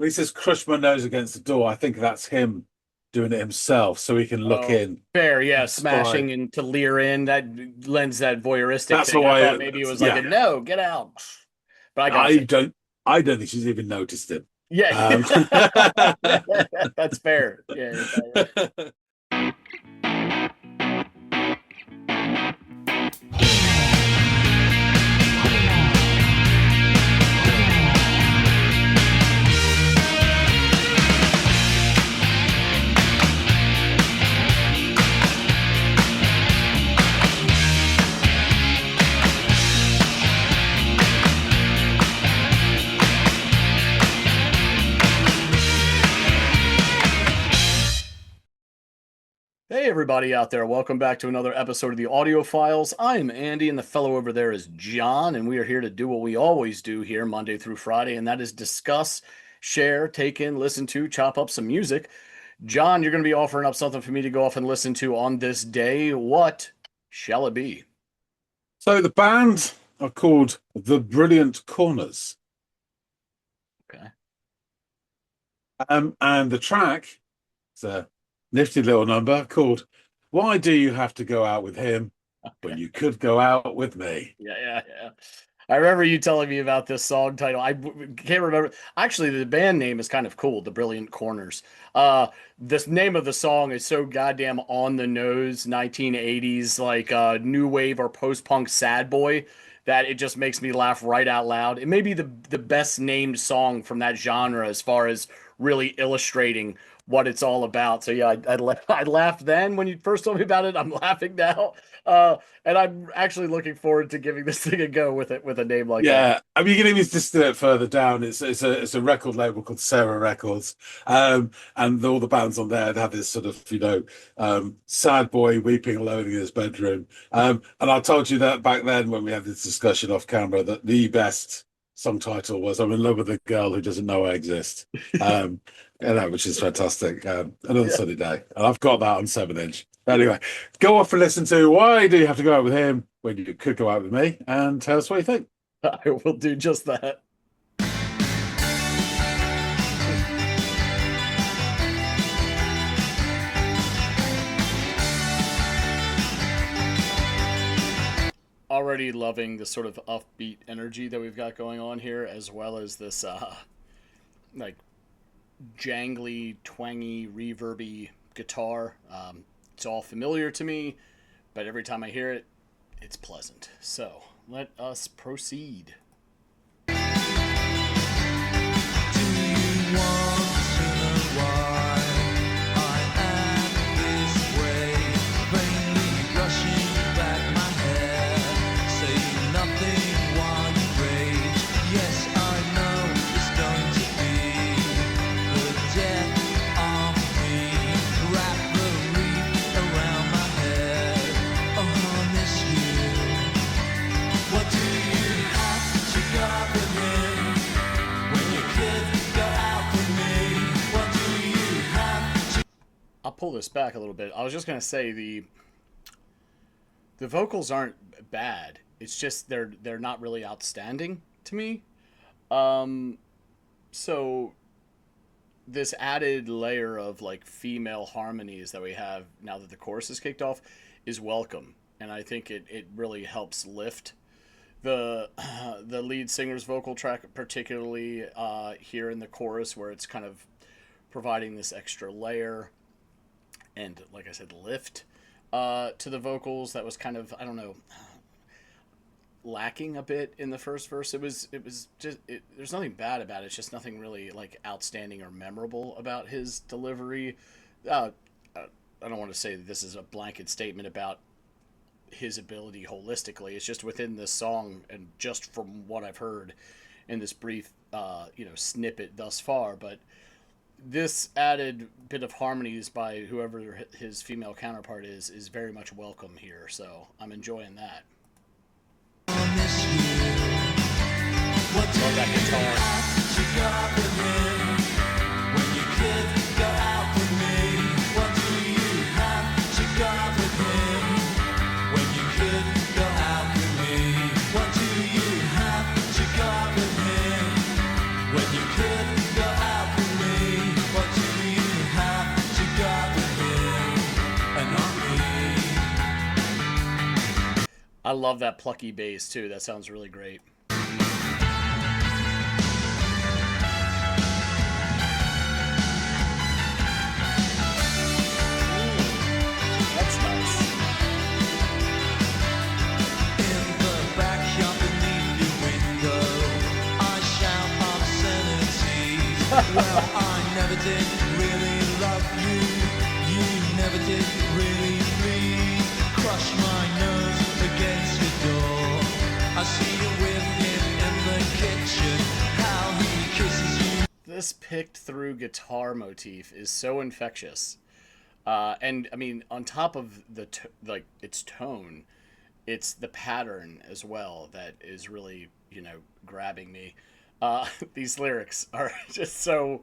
when he says crush my nose against the door, I think that's him doing it himself so he can look Oh, in fair, yeah, and spy. smashing and to leer in that lends that voyeuristic That's thing. I why, thought maybe it was like yeah, a no, get out. But I I gotcha. don't, I don't think she's even noticed him. Yeah, Um, that's fair. Yeah, you're probably right. Hey, everybody out there. Welcome back to another episode of the Audiophiles. I'm Andy, and the fellow over there is John, and we are here to do what we always do here Monday through Friday, and that is discuss, share, take in, listen to, chop up some music. John, you're going to be offering up something for me to go off and listen to on this day. What shall it be? so the band are called The Brilliant Corners. Okay. And the track is a nifty little number called Why Do You Have to Go Out With Him When Okay. You Could Go Out With Me? Yeah. I remember you telling me about this song title. Can't remember. Actually, the band name is kind of cool, The Brilliant Corners. This name of the song is so goddamn on the nose, 1980s, like new wave or post-punk sad boy, that it just makes me laugh right out loud. It may be the best named song from that genre as far as really illustrating what it's all about. So yeah, I laughed then when you first told me about it. I'm laughing now. And I'm actually looking forward to giving this thing a go with it with a name like that. Yeah, I mean, you can even just do it further down. It's a record label called Sarah Records, and all the bands on there have this sort of sad boy weeping alone in his bedroom. And I told you that back then when we had this discussion off camera that the best song title was "I'm in love with a girl who doesn't know I exist," um, which is fantastic. Another Yeah, sunny day, and I've got that on 7 inch. Anyway, go off and listen to Why Do You Have to Go Out With Him When You Could Go Out With Me, and tell us what you think. I will do just that. Already loving the sort of upbeat energy that we've got going on here, as well as this like jangly, twangy, reverby guitar. It's all familiar to me, but every time I hear it, it's pleasant. So let us proceed. I'll pull this back a little bit. I was just gonna say the vocals aren't bad. It's just they're not really outstanding to me. Um, so this added layer of like female harmonies that we have now that the chorus is kicked off is welcome, and I think it really helps lift the the lead singer's vocal track, particularly here in the chorus where it's kind of providing this extra layer and, like I said, lift to the vocals that was kind of, I don't know, lacking a bit in the first verse. It was just there's nothing bad about it. It's just nothing really like outstanding or memorable about his delivery. Uh, I don't want to say that this is a blanket statement about his ability holistically. It's just within this song and just from what I've heard in this brief snippet thus far, but this added bit of harmonies by whoever his female counterpart is very much welcome here. So I'm enjoying that. Love that guitar. I love that plucky bass too. That sounds really great. That's nice. In the back shop beneath your window, I shout obscenities. Well, I never did really love you. You never did really please. Crush my nose against your door. I see you with him in the kitchen. How he kisses you. This picked through guitar motif is so infectious. And I mean, on top of like its tone, it's the pattern as well that is really, grabbing me. These lyrics are just so,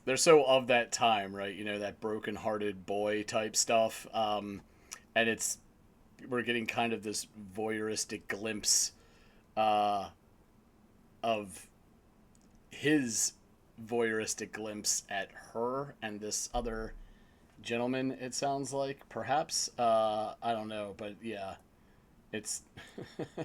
they're so of that time, right? That broken-hearted boy type stuff. And we're getting kind of this voyeuristic glimpse of his voyeuristic glimpse at her and this other gentleman, it sounds like, perhaps. I don't know, but yeah, it's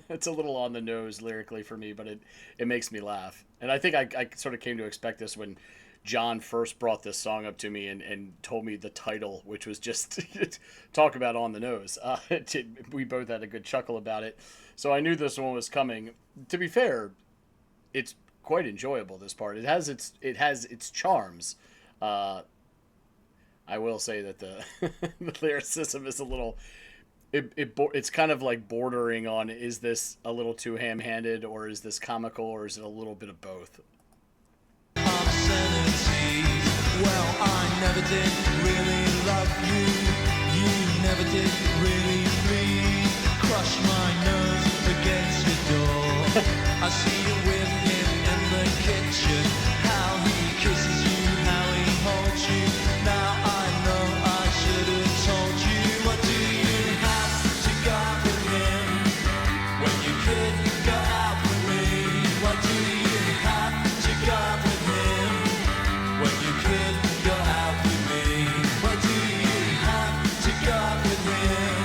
it's a little on the nose lyrically for me, but it makes me laugh. And I think I sort of came to expect this when John first brought this song up to me and told me the title, which was just talk about on the nose. We both had a good chuckle about it, so I knew this one was coming. To be fair, it's quite enjoyable. This part, it has its charms. I will say that the the lyricism is a little. It's kind of like bordering on, is this a little too ham-handed, or is this comical, or is it a little bit of both? Obscenities. Well, I never did really love you. You never did really please. Crush my nose against your door. I see you with him in the kitchen. How he kisses you, how he holds you. Now I know I should have told you. What do you have to go with him when you could go out with me? What do you have to go with him when you could go out with me? What do you have to go with him?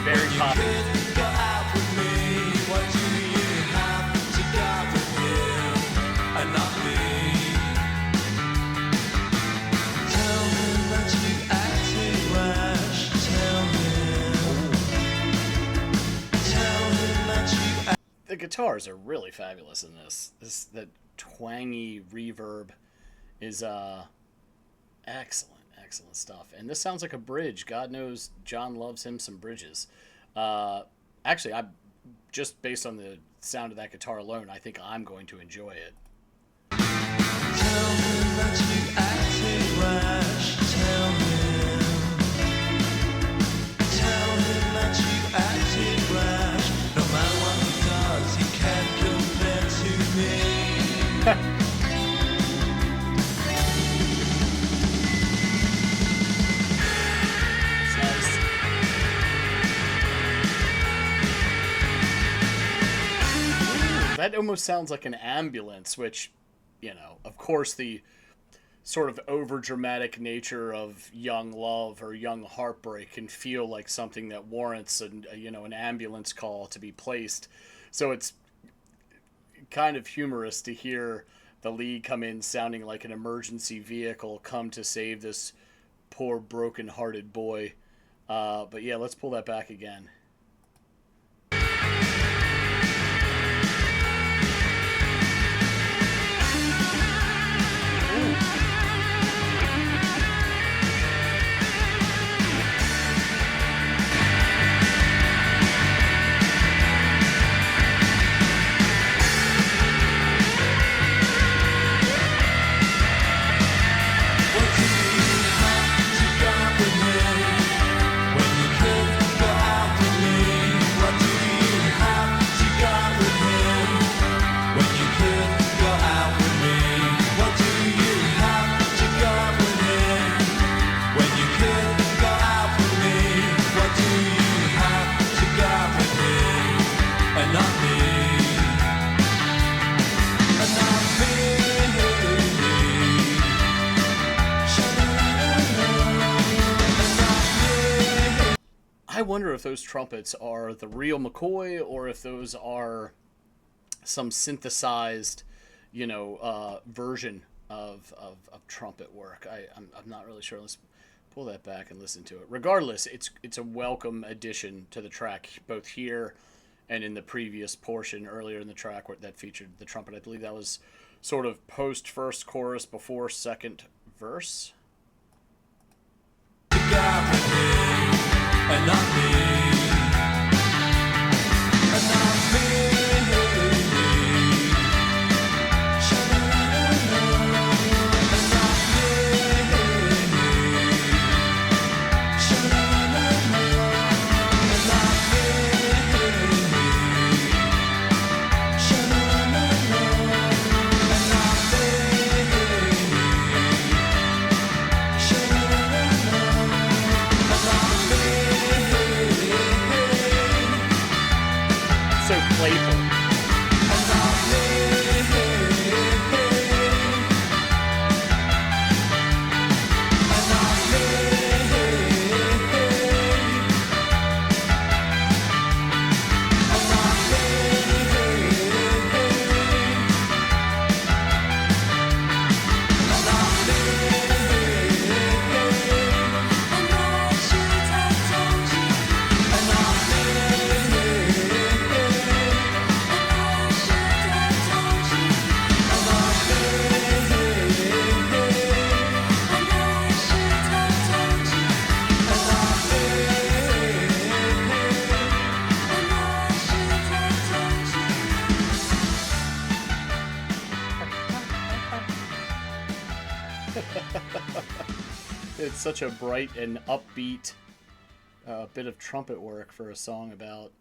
Very poppy. Could go out with me. What do you have to go with him and not me? Tell him that you acted rash. Tell him that you The guitars are really fabulous in this. That twangy reverb is excellent stuff. And this sounds like a bridge. God knows John loves him some bridges. Actually, I just based on the sound of that guitar alone, I think I'm going to enjoy it. Tell him that you acted rash. Tell him that you acted rash. No matter what he does, he can't compare to me. It's nice. That almost sounds like an ambulance, which, of course, the sort of over-dramatic nature of young love or young heartbreak can feel like something that warrants an ambulance call to be placed. So it's kind of humorous to hear the lead come in sounding like an emergency vehicle come to save this poor broken-hearted boy. But yeah, let's pull that back again. What do you have to go with him when you could go out with if those trumpets are the real McCoy or if those are some synthesized, version of trumpet work. I'm not really sure. Let's pull that back and listen to it. Regardless, it's a welcome addition to the track, both here and in the previous portion earlier in the track that featured the trumpet. I believe that was sort of post first chorus before second verse. And not me. And not me. It's such a bright and upbeat bit of trumpet work for a song about,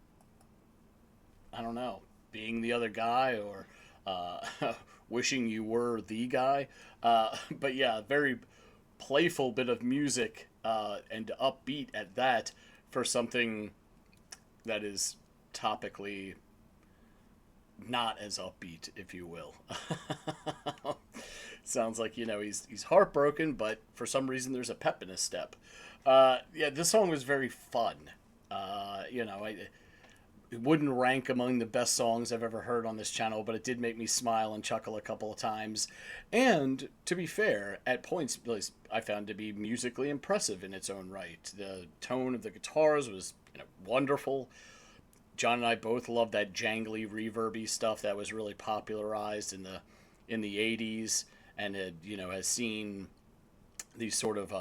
I don't know, being the other guy or wishing you were the guy. But yeah, very playful bit of music and upbeat at that for something that is topically not as upbeat, if you will. Sounds like, he's heartbroken, but for some reason there's a pep in his step. Yeah, this song was very fun. It wouldn't rank among the best songs I've ever heard on this channel, but it did make me smile and chuckle a couple of times. And, to be fair, at points, I found to be musically impressive in its own right. The tone of the guitars was wonderful. John and I both loved that jangly, reverby stuff that was really popularized in the 80s, and has seen these sort of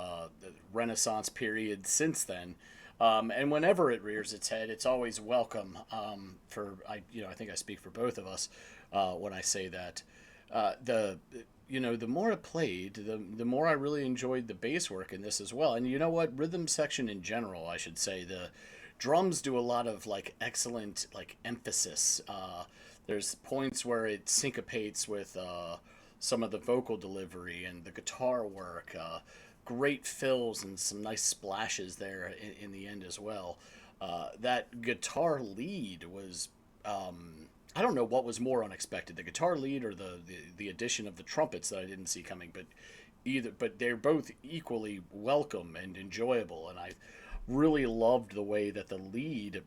Renaissance period since then. And whenever it rears its head, it's always welcome. I think I speak for both of us when I say that. The more it played, the more I really enjoyed the bass work in this as well. And you know what? Rhythm section in general, I should say, the drums do a lot of excellent emphasis. There's points where it syncopates with some of the vocal delivery and the guitar work. Great fills and some nice splashes there in the end as well. That guitar lead was, I don't know what was more unexpected, the guitar lead or the addition of the trumpets that I didn't see coming, but they're both equally welcome and enjoyable. And I really loved the way that the lead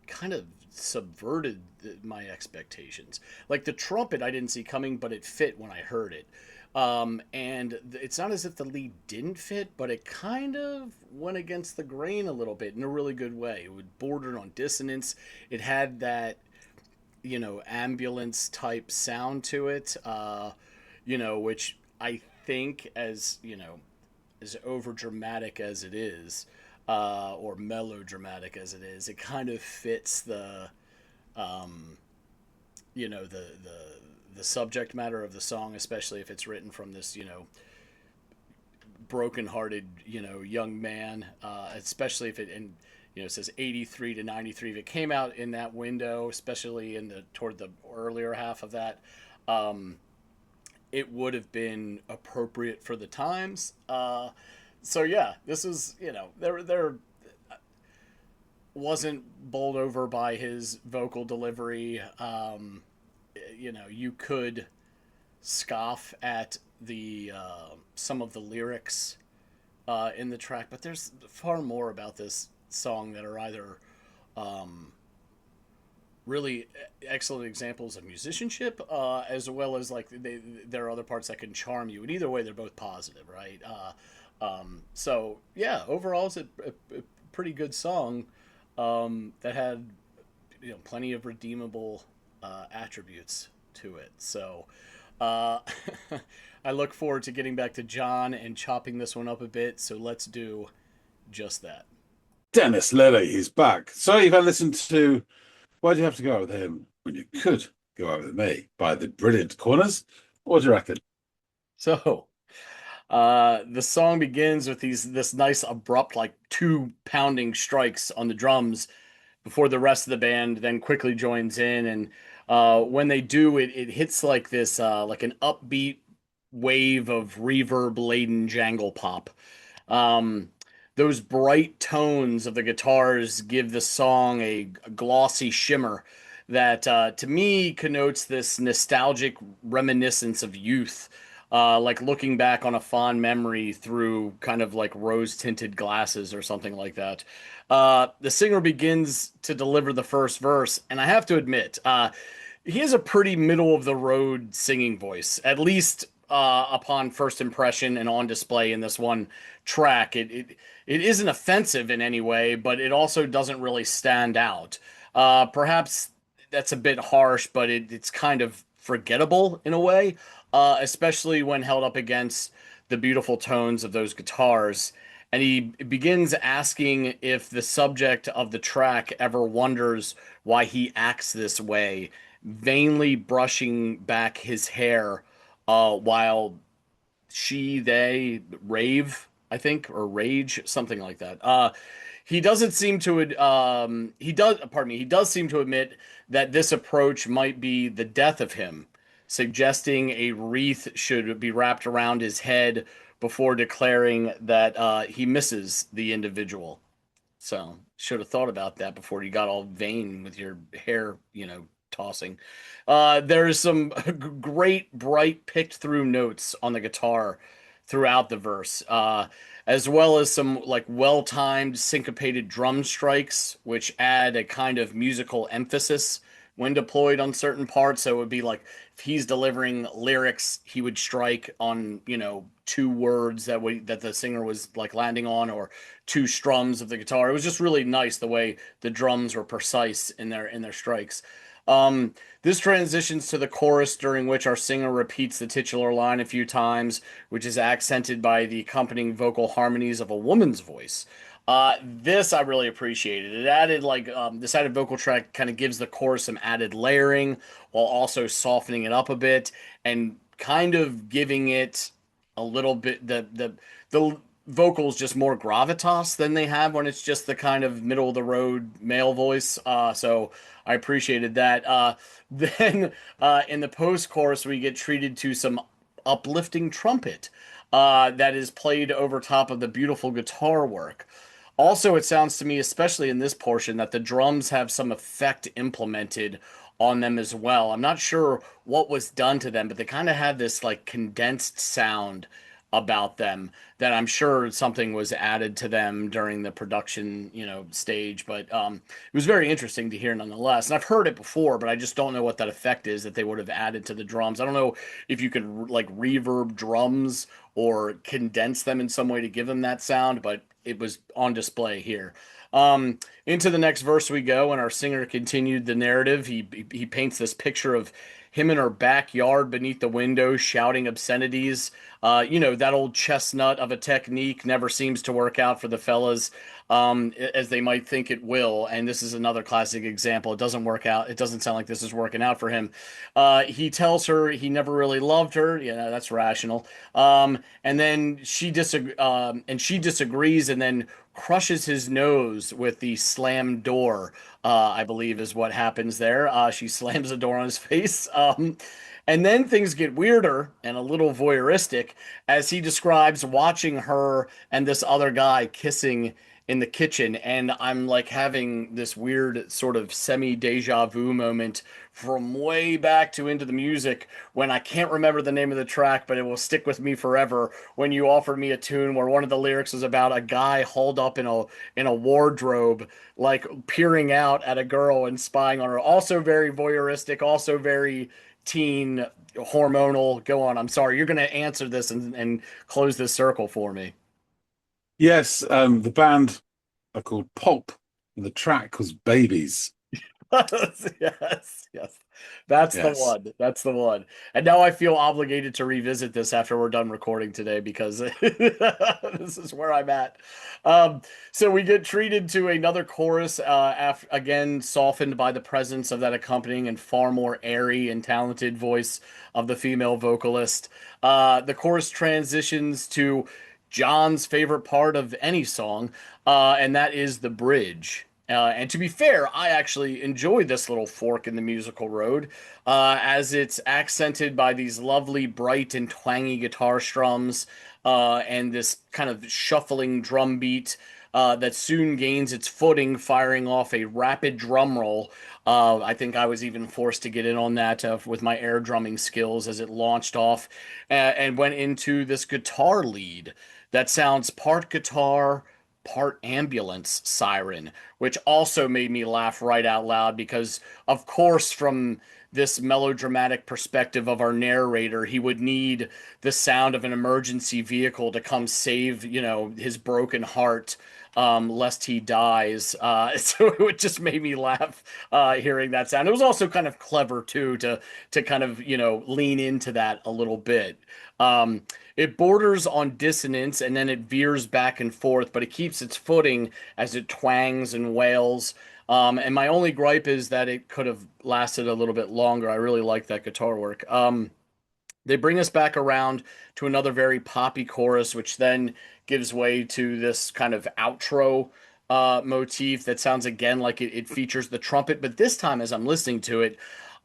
kind of subverted my expectations. Like the trumpet I didn't see coming, but it fit when I heard it. And it's not as if the lead didn't fit, but it kind of went against the grain a little bit in a really good way. It would border on dissonance. It had that, ambulance type sound to it, which I think as over dramatic as it is, or melodramatic as it is, it kind of fits the subject matter of the song, especially if it's written from this, broken-hearted, young man, especially if it says 83 to 93. If it came out in that window, especially toward the earlier half of that, it would have been appropriate for the times. So yeah, this is, there wasn't bowled over by his vocal delivery. You could scoff at the some of the lyrics in the track, but there's far more about this song that are either um, really excellent examples of musicianship, as well as like there are other parts that can charm you. And either way, they're both positive, right? So yeah, overall, it's a pretty good song that had plenty of redeemable attributes to it. So uh, I look forward to getting back to John and chopping this one up a bit. So let's do just that. Dennis Lilly, he's back. So you've had listened to Why Do You Have to Go Out with Him when you could go out with me by the brilliant Corners? What do you reckon? So the song begins with this nice abrupt like two pounding strikes on the drums before the rest of the band then quickly joins in. And when they do, it hits like this like an upbeat wave of reverb laden jangle pop. Um, those bright tones of the guitars give the song a glossy shimmer that to me connotes this nostalgic reminiscence of youth, like looking back on a fond memory through kind of like rose tinted glasses or something like that. The singer begins to deliver the first verse, and I have to admit, he has a pretty middle of the road singing voice, at least upon first impression and on display in this one track. It isn't offensive in any way, but it also doesn't really stand out. Perhaps that's a bit harsh, but it's kind of forgettable in a way, especially when held up against the beautiful tones of those guitars. And he begins asking if the subject of the track ever wonders why he acts this way, vainly brushing back his hair while they rave, I think, or rage, something like that. He doesn't seem to, he does seem to admit that this approach might be the death of him, suggesting a wreath should be wrapped around his head before declaring that he misses the individual. So should have thought about that before you got all vain with your hair, tossing. There's some great, bright, picked through notes on the guitar throughout the verse, as well as some like well timed, syncopated drum strikes, which add a kind of musical emphasis when deployed on certain parts. So it would be like if he's delivering lyrics, he would strike on two words that the singer was like landing on, or two strums of the guitar. It was just really nice the way the drums were precise in their strikes. This transitions to the chorus, during which our singer repeats the titular line a few times, which is accented by the accompanying vocal harmonies of a woman's voice. This I really appreciated. It added like this added vocal track kind of gives the chorus some added layering while also softening it up a bit and kind of giving it a little bit the vocals just more gravitas than they have when it's just the kind of middle of the road male voice. So I appreciated that. Then in the post chorus, we get treated to some uplifting trumpet that is played over top of the beautiful guitar work. Also, it sounds to me, especially in this portion, that the drums have some effect implemented on them as well. I'm not sure what was done to them, but they kind of had this like condensed sound about them that I'm sure something was added to them during the production, stage. But it was very interesting to hear nonetheless. And I've heard it before, but I just don't know what that effect is that they would have added to the drums. I don't know if you could like reverb drums or condense them in some way to give them that sound, but it was on display here. Into the next verse we go, and our singer continued the narrative. He paints this picture of him in her backyard beneath the window shouting obscenities. That old chestnut of a technique never seems to work out for the fellas, as they might think it will. And this is another classic example. It doesn't work out. It doesn't sound like this is working out for him. He tells her he never really loved her. Yeah, that's rational. And then she disagrees, and then crushes his nose with the slam door, I believe is what happens there. She slams the door on his face. And then things get weirder and a little voyeuristic as he describes watching her and this other guy kissing in the kitchen, and I'm like having this weird sort of semi deja vu moment from way back to Into the Music when I can't remember the name of the track, but it will stick with me forever. When you offered me a tune where one of the lyrics was about a guy hauled up in a wardrobe, like peering out at a girl and spying on her. Also very voyeuristic, also very teen hormonal. Go on. I'm sorry. You're going to answer this and close this circle for me. Yes, the band are called Pulp, and the track was Babies. Yes, yes. That's the Yes. one. That's the one. And now I feel obligated to revisit this after we're done recording today because this is where I'm at. Um, so we get treated to another chorus, again softened by the presence of that accompanying and far more airy and talented voice of the female vocalist. The chorus transitions to John's favorite part of any song, and that is the bridge. And to be fair, I actually enjoy this little fork in the musical road, as it's accented by these lovely, bright, and twangy guitar strums, and this kind of shuffling drum beat that soon gains its footing, firing off a rapid drum roll. I think I was even forced to get in on that with my air drumming skills as it launched off and went into this guitar lead that sounds part guitar, part ambulance siren, which also made me laugh right out loud because, of course, from this melodramatic perspective of our narrator, he would need the sound of an emergency vehicle to come save, his broken heart, lest he dies. So it just made me laugh hearing that sound. It was also kind of clever too to kind of lean into that a little bit. It borders on dissonance and then it veers back and forth, but it keeps its footing as it twangs and wails. And my only gripe is that it could have lasted a little bit longer. I really like that guitar work. They bring us back around to another very poppy chorus, which then gives way to this kind of outro motif that sounds again like it features the trumpet. But this time, as I'm listening to it,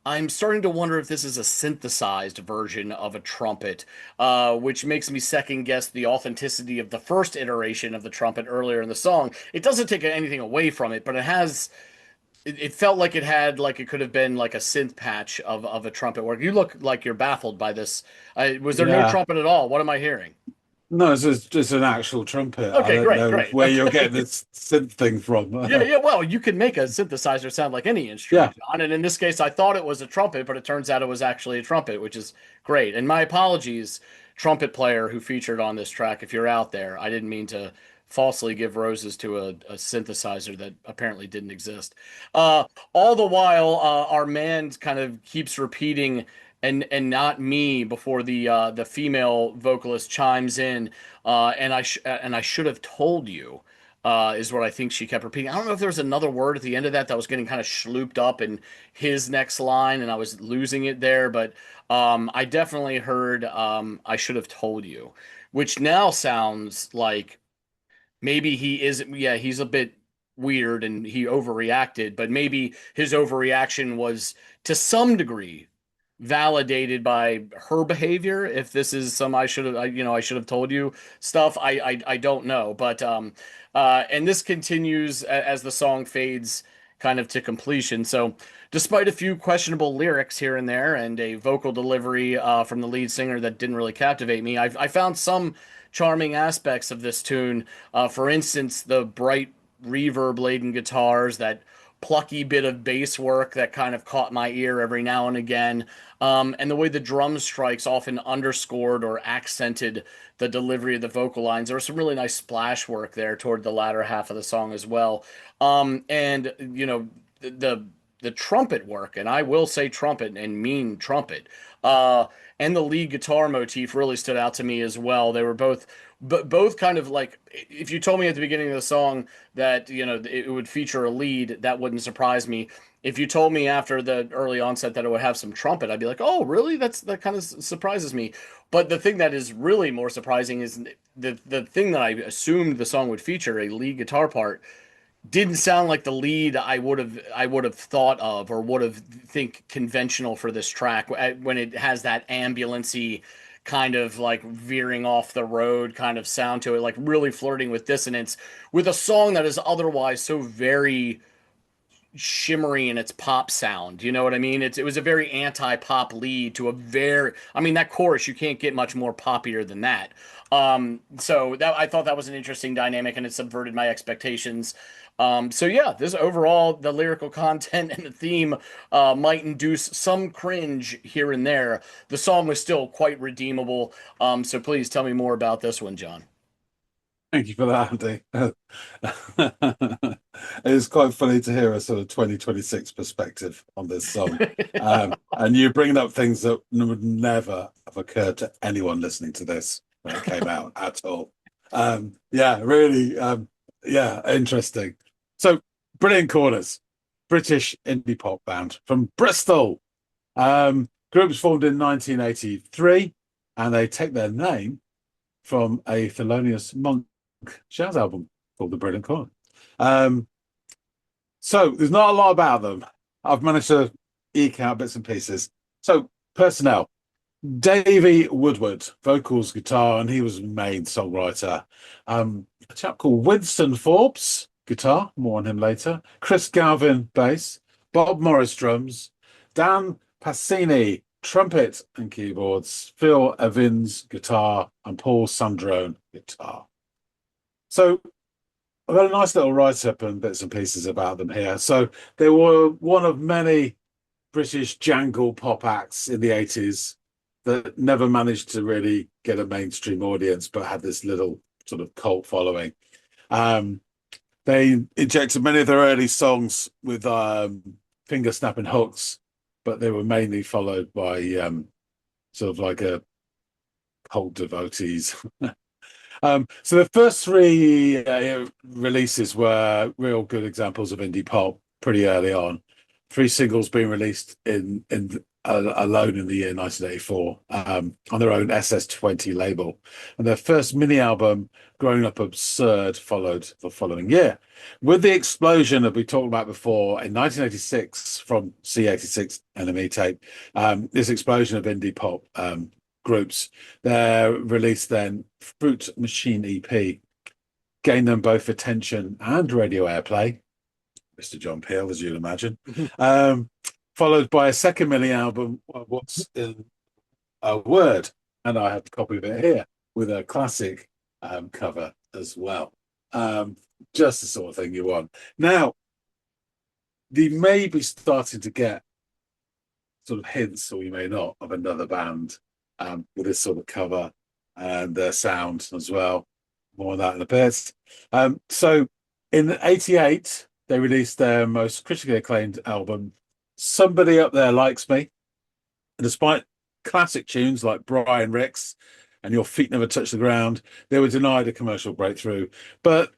I'm starting to wonder if this is a synthesized version of a trumpet, which makes me second guess the authenticity of the first iteration of the trumpet earlier in the song. It doesn't take anything away from it, but it felt like it could have been like a synth patch of a trumpet work. You look like you're baffled by this. Was there no Yeah. trumpet at all? What am I hearing? No, it's just an actual trumpet. I Okay, don't great, know great. where you're getting this synth thing from. Yeah, yeah. Well, you can make a synthesizer sound like any Yeah. instrument, John. And in this case, I thought it was a trumpet, but it turns out it was actually a trumpet, which is great. And my apologies, trumpet player who featured on this track, if you're out there. I didn't mean to falsely give roses to a synthesizer that apparently didn't exist. Uh, all the while, our man kind of keeps repeating and not me before the female vocalist chimes in, and I should have told you, is what I think she kept repeating. I don't know if there was another word at the end of that was getting kind of schlooped up in his next line, and I was losing it there. But I definitely heard I should have told you, which now sounds like maybe he is, yeah, he's a bit weird and he overreacted, but maybe his overreaction was to some degree validated by her behavior. If this is some I should have told you stuff, I don't know. But and this continues as the song fades kind of to completion. So despite a few questionable lyrics here and there and a vocal delivery from the lead singer that didn't really captivate me, I found some charming aspects of this tune. For instance, the bright reverb laden guitars, that plucky bit of bass work that kind of caught my ear every now and again, and the way the drum strikes often underscored or accented the delivery of the vocal lines. There was some really nice splash work there toward the latter half of the song as well. And the trumpet work, and I will say trumpet and mean trumpet, and the lead guitar motif really stood out to me as well. They were both kind of like, if you told me at the beginning of the song that it would feature a lead, that wouldn't surprise me. If you told me after the early onset that it would have some trumpet, I'd be like, oh, really? That kind of surprises me. But the thing that is really more surprising is the thing that I assumed the song would feature, a lead guitar part, didn't sound like the lead I would have thought of or would have think conventional for this track when it has that ambulancy kind of like veering off the road kind of sound to it, like really flirting with dissonance with a song that is otherwise so very shimmery in its pop sound. You know what I mean? It was a very anti-pop lead to a very, I mean, that chorus, you can't get much more poppier than that. So that I thought that was an interesting dynamic, and it subverted my expectations. So yeah, this overall, the lyrical content and the theme might induce some cringe here and there. The song was still quite redeemable. So please tell me more about this one, John. Thank you for that, Andy. It's quite funny to hear a sort of 2026 perspective on this song. And you're bringing up things that would never have occurred to anyone listening to this when it came out at all. Yeah, really, yeah, interesting. So, Brilliant Corners, British indie pop band from Bristol. Group was formed in 1983, and they take their name from a Thelonious Monk jazz album called The Brilliant Corner. So there's not a lot about them. I've managed to eke out bits and pieces. So personnel: Davey Woodward, vocals, guitar, and he was the main songwriter. A chap called Winston Forbes, guitar, more on him later. Chris Galvin, bass. Bob Morris, drums. Dan Passini, trumpet and keyboards. Phil Evans, guitar, and Paul Sandrone, guitar. So I've got a nice little write-up and bits and pieces about them here. So they were one of many British jangle pop acts in the 80s that never managed to really get a mainstream audience, but had this little sort of cult following. They injected many of their early songs with finger-snapping hooks, but they were mainly followed by sort of like a cult devotees. So the first three releases were real good examples of indie pop pretty early on. 3 singles being released alone in the year 1984 on their own SS20 label. And their first mini album, Growing Up Absurd, followed the following year. With the explosion that we talked about before in 1986 from C86 NME tape, this explosion of indie pop groups, their release then, Fruit Machine EP, gained them both attention and radio airplay, Mr. John Peel, as you'd imagine, followed by a second mini album, What's in a Word, and I have a copy of it here with a classic cover as well. Just the sort of thing you want. Now, they may be starting to get sort of hints, or you may not, of another band with this sort of cover and their sound as well. More on that in a bit. So in '88, they released their most critically acclaimed album, Somebody Up There Likes Me. And despite classic tunes like Brian Ricks and Your Feet Never Touch the Ground, they were denied a commercial breakthrough. But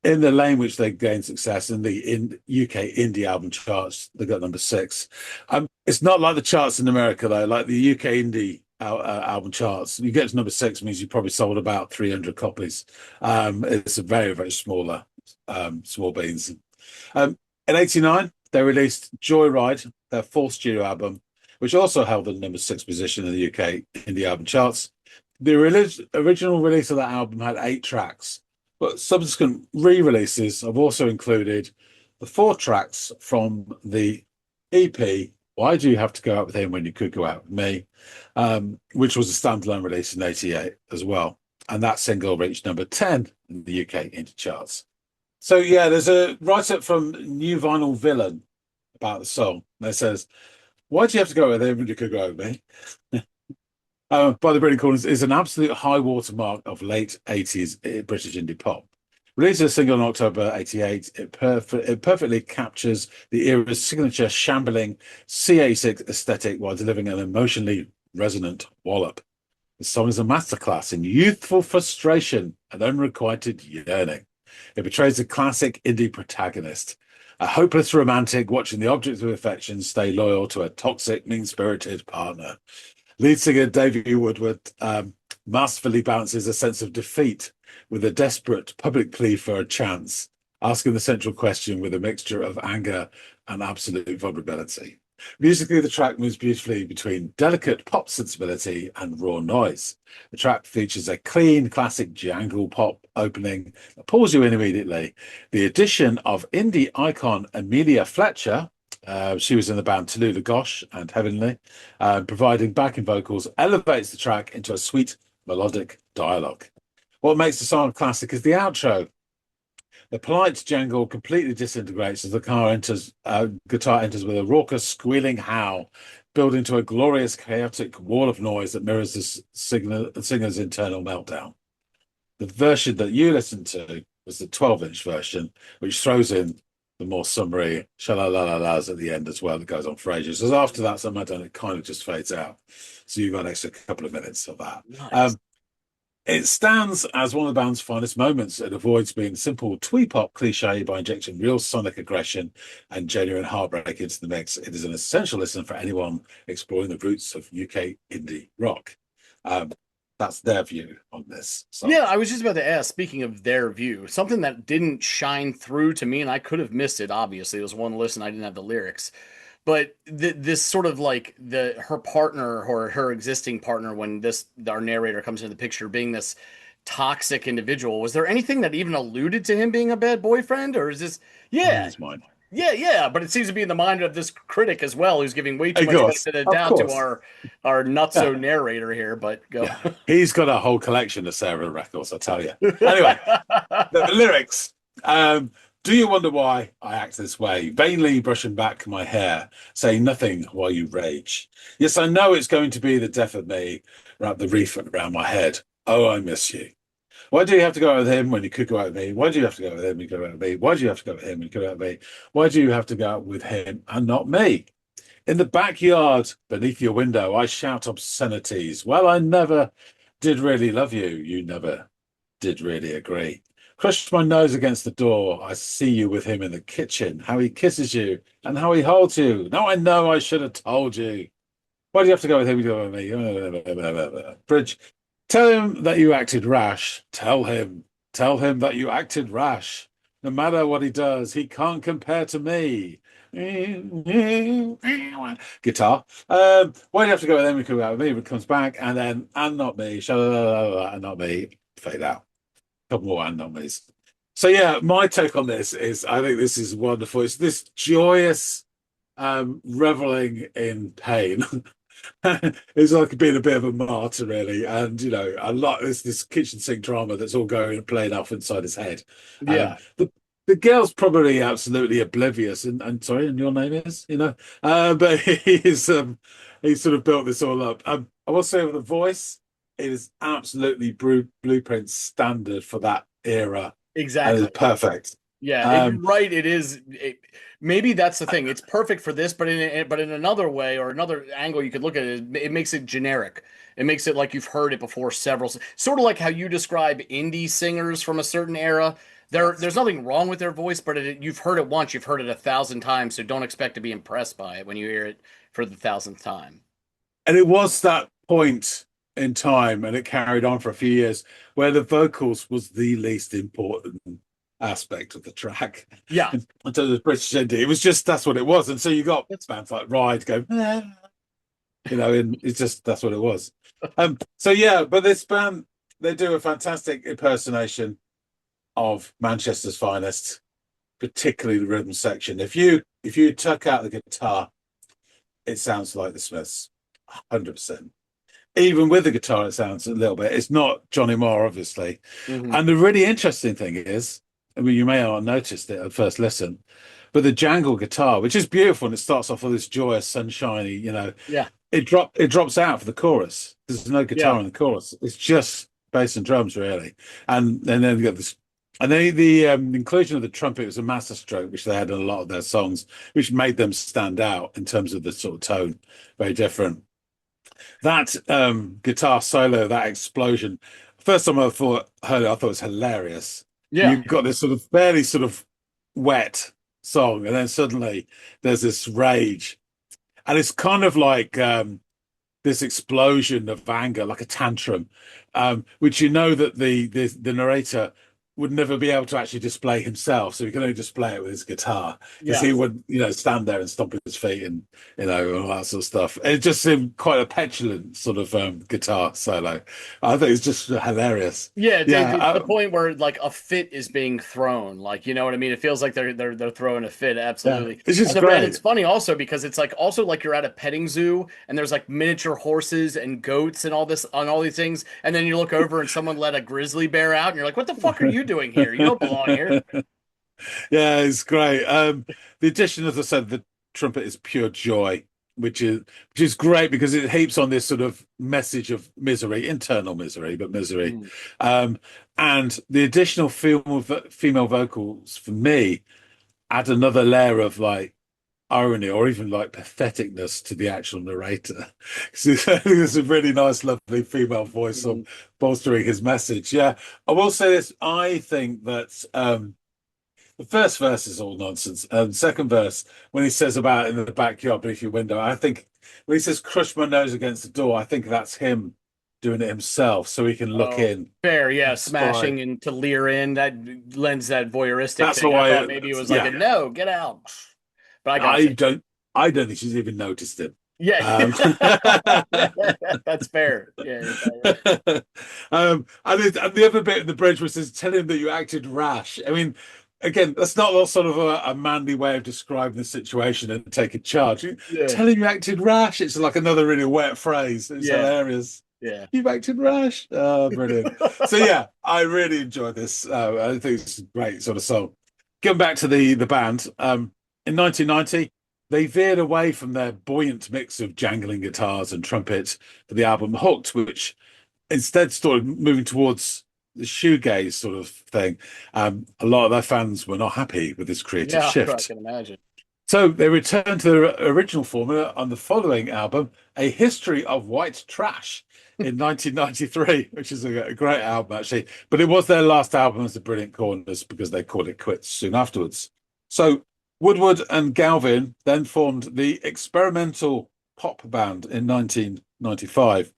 in the lane which they gained success in the UK indie album charts, they got number 6. It's not like the charts in America, though. Like the UK indie album charts, you get to number 6 means you probably sold about 300 copies. It's a very, very small beans. In '89, they released Joyride, their 4th studio album, which also held the number 6 position in the UK indie album charts. The original release of that album had 8 tracks, but subsequent re-releases have also included the 4 tracks from the EP, Why Do You Have to Go Out With Him When You Could Go Out With Me, which was a standalone release in '88 as well. And that single reached number 10 in the UK indie charts. So yeah, there's a write-up from New Vinyl Villain about the song that says, Why Do You Have to Go With Him When You Could Go Out With Me? By the Brilliant Corners is an absolute high watermark of late 80s British indie pop. Released as a single in October '88, it perfectly captures the era's signature shambling C86 aesthetic while delivering an emotionally resonant wallop. The song is a masterclass in youthful frustration and unrequited yearning. It portrays a classic indie protagonist, a hopeless romantic watching the object of affection stay loyal to a toxic, mean-spirited partner. Lead singer Davey Woodward masterfully balances a sense of defeat with a desperate public plea for a chance, asking the central question with a mixture of anger and absolute vulnerability. Musically, the track moves beautifully between delicate pop sensibility and raw noise. The track features a clean, classic jangle pop opening that pulls you in immediately. The addition of indie icon Amelia Fletcher, she was in the band Tallulah Gosh and Heavenly, providing backing vocals, elevates the track into a sweet melodic dialogue. What makes the song a classic is the outro. The polite jangle completely disintegrates as the guitar enters with a raucous, squealing howl, building to a glorious, chaotic wall of noise that mirrors the singer's internal meltdown. The version that you listened to was the 12-inch version, which throws in the more summary sha-la-la-la-las at the end as well, that goes on for ages. So after that, some done, it kind of just fades out. So you've got an extra couple of minutes of that. Nice. It stands as one of the band's finest moments. It avoids being simple twee-pop cliche by injecting real sonic aggression and genuine heartbreak into the mix. It is an essential listen for anyone exploring the roots of UK indie rock. That's their view on this song. Yeah, I was just about to ask, speaking of their view, something that didn't shine through to me, and I could have missed it, obviously. It was one listen, I didn't have the lyrics. But this sort of like her partner or her existing partner, when our narrator comes into the picture, being this toxic individual, was there anything that even alluded to him being a bad boyfriend, or is this? Yeah, That's mine. yeah. But it seems to be in the mind of this critic as well, who's giving way too Of much course, benefit of of doubt to course. our not so narrator here. But go. Yeah. He's got a whole collection of Sarah records, I tell you. Anyway, the lyrics. Do you wonder why I act this way? Vainly brushing back my hair, saying nothing while you rage. Yes, I know it's going to be the death of me. Wrap the wreath around my head. Oh, I miss you. Why do you have to go out with him when you could go out with me? Why do you have to go out with him when you could go out with me? Why do you have to go out with him when you could go out with me? Why do you have to go out with him and not me? In the backyard, beneath your window, I shout obscenities. Well, I never did really love you. You never did really agree. Crushed my nose against the door. I see you with him in the kitchen, how he kisses you and how he holds you. Now I know I should have told you. Why do you have to go with him? Go with me. Bridge. Tell him that you acted rash. Tell him that you acted rash. No matter what he does, he can't compare to me. Guitar. Why do you have to go with him? We could go out with me. It comes back, and then and not me. And not me. Fade out. Couple more and not me's. So yeah, my take on this is I think this is wonderful. It's this joyous reveling in pain. It's like being a bit of a martyr, really, and you know, a lot. It's this kitchen sink drama that's all going and playing off inside his head. Yeah. The girl's probably absolutely oblivious, and sorry, and your name is, but he's sort of built this all up. I will say with the voice, it is absolutely blueprint standard for that era. Exactly. And it's perfect. Yeah, right. It is. Maybe that's the thing. It's perfect for this, but in another way or another angle, you could look at it. It makes it generic. It makes it like you've heard it before several. Sort of like how you describe indie singers from a certain era. There's nothing wrong with their voice, but you've heard it once. You've heard it 1,000 times, so don't expect to be impressed by it when you hear it for the 1,000th time. And it was that point in time, and it carried on for a few years, where the vocals was the least important aspect of the track. Yeah. In terms of British indie, it was just that's what it was. And so you got bands like Ride go, and it's just that's what it was. So yeah, but this band, they do a fantastic impersonation of Manchester's finest, particularly the rhythm section. If you tuck out the guitar, it sounds like the Smiths, 100%. Even with the guitar, it sounds a little bit. It's not Johnny Marr, obviously. Mm-hmm. And the really interesting thing is, I mean, you may not have noticed it at first listen, but the jangle guitar, which is beautiful, and it starts off with this joyous, sunshiny, Yeah. It drops out for the chorus. There's no guitar in the chorus. It's just bass and drums, really. And then you got this. And then the inclusion of the trumpet was a masterstroke, which they had in a lot of their songs, which made them stand out in terms of the sort of tone, very different. That guitar solo, that explosion, first time I heard it, I thought it was hilarious. Yeah. You've got this sort of fairly sort of wet song, and then suddenly there's this rage. And it's kind of like this explosion of anger, like a tantrum, which that the narrator would never be able to actually display himself, so he can only display it with his guitar, because Yeah. he would, stand there and stomp his feet and all that sort of stuff. It just seemed quite a petulant sort of guitar solo. I think it's just hilarious. Yeah, Yeah, it's the point where like a fit is being thrown. Like, you know what I mean? It feels like they're throwing a fit. yeah, Absolutely. it's just And it's great. funny also because it's like also like you're at a petting zoo and there's like miniature horses and goats and all these things, and then you look over and someone let a grizzly bear out and you're like, what the fuck are you doing here? You don't belong here. Yeah, it's great. The addition, as I said, the trumpet is pure joy, which is great because it heaps on this sort of message of misery, internal misery, but misery. Mm. Um, and the additional female vocals for me add another layer of like irony or even like patheticness to the actual narrator. So there's a really nice, lovely female voice on Mhm. bolstering his message. Yeah, I will say this. I think that the first verse is all nonsense. Second verse, when he says about in the backyard beneath your window, I think when he says crush my nose against the door, I think that's him doing it himself so he can look Oh, in fair, yeah, and spy. smashing and to leer in that lends that voyeuristic That's thing. how I thought maybe it was like a yeah, no, get out. But I got I you. don't, I don't think she's even noticed it. Yeah, Um, that's fair. Yeah, you're probably right. and the other bit of the bridge was says, tell him that you acted rash. I mean, again, that's not sort of a manly way of describing the situation and taking charge. Yeah, Tell him you acted rash. It's like another really wet phrase. It's yeah, hilarious. yeah. You've acted rash. Oh, brilliant. So yeah, I really enjoyed this. I think it's a great sort of song. Going back to the band, in 1990, they veered away from their buoyant mix of jangling guitars and trumpets for the album Hooked, which instead started moving towards the shoegaze sort of thing. A lot of their fans were not happy with this creative Yeah, I shift. can imagine. So they returned to their original formula on the following album, A History of White Trash, in 1993, which is a great album, actually. But it was their last album as the Brilliant Corners because they called it quits soon afterwards. So Woodward and Galvin then formed the experimental pop band in 1995.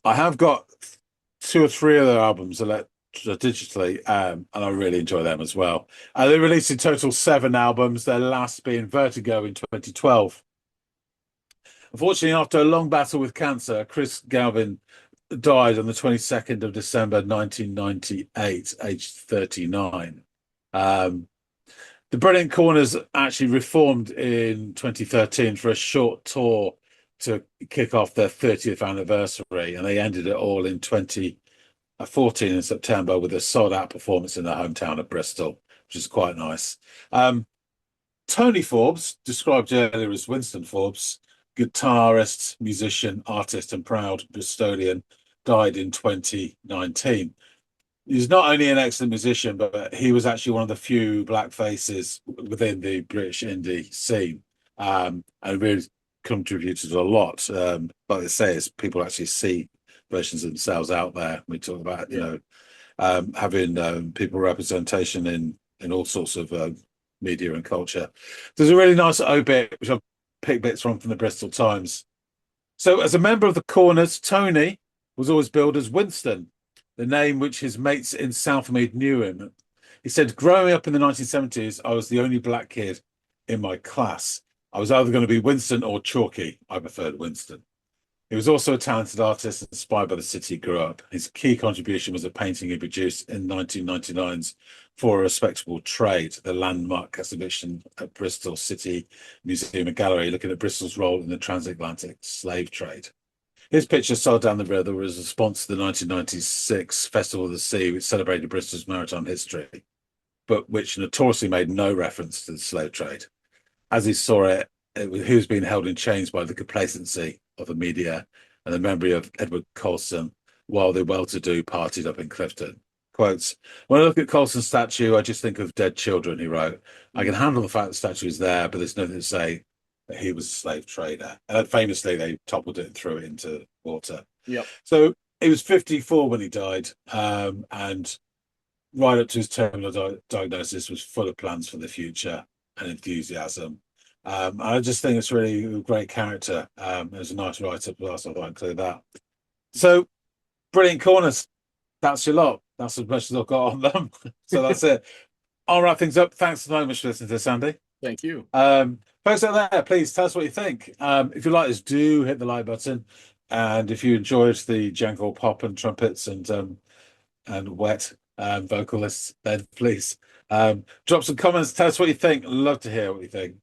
I have got two or three of their albums digitally, and I really enjoy them as well. They released in total 7 albums, their last being Vertigo in 2012. Unfortunately, after a long battle with cancer, Chris Galvin died on the 22nd of December 1998, aged 39. The Brilliant Corners actually reformed in 2013 for a short tour to kick off their 30th anniversary, and they ended it all in 2014 in September with a sold-out performance in their hometown of Bristol, which is quite nice. Tony Forbes, described earlier as Winston Forbes, guitarist, musician, artist, and proud Bristolian, died in 2019. He's not only an excellent musician, but he was actually one of the few black faces within the British indie scene, and really contributed a lot. Like they say, is people actually see versions of themselves out there. We talk about, Yeah. having people representation in all sorts of media and culture. There's a really nice obit, which I've picked bits from the Bristol Times. So, as a member of the Corners, Tony was always billed as Winston, the name which his mates in Southmead knew him. He said, growing up in the 1970s, I was the only black kid in my class. I was either going to be Winston or Chalky. I preferred Winston. He was also a talented artist inspired by the city he grew up. His key contribution was a painting he produced in 1999's For a Respectable Trade, the landmark exhibition at Bristol City Museum and Gallery, looking at Bristol's role in the transatlantic slave trade. His picture sold down the river was a response to the 1996 Festival of the Sea, which celebrated Bristol's maritime history, but which notoriously made no reference to the slave trade. As he saw it, he was being held in chains by the complacency of the media and the memory of Edward Colston while the well-to-do partied up in Clifton. Quotes, when I look at Colston's statue, I just think of dead children, he wrote. I can handle the fact the statue is there, but there's nothing to say that he was a slave trader. And famously, they toppled it and threw it into water. Yep. So he was 54 when he died, and right up to his terminal diagnosis was full of plans for the future and enthusiasm. I just think it's really a great character. It was a nice write-up, so I thought I'd include that. So, Brilliant Corners. That's your lot. That's as much as I've got on them. So that's it. I'll wrap things up. Thanks so much for listening to this, Andy. Thank you. Folks out there, please tell us what you think. If you like this, do hit the like button. And if you enjoyed the jangle pop and trumpets and wet vocalists, then please drop some comments. Tell us what you think. Love to hear what you think.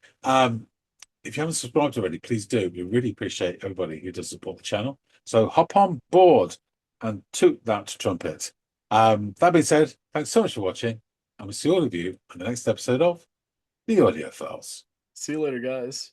If you haven't subscribed already, please do. We really appreciate everybody who does support the channel. So hop on board and toot that trumpet. That being said, thanks so much for watching, and we'll see all of you on the next episode of the Audiophiles. See you later, guys.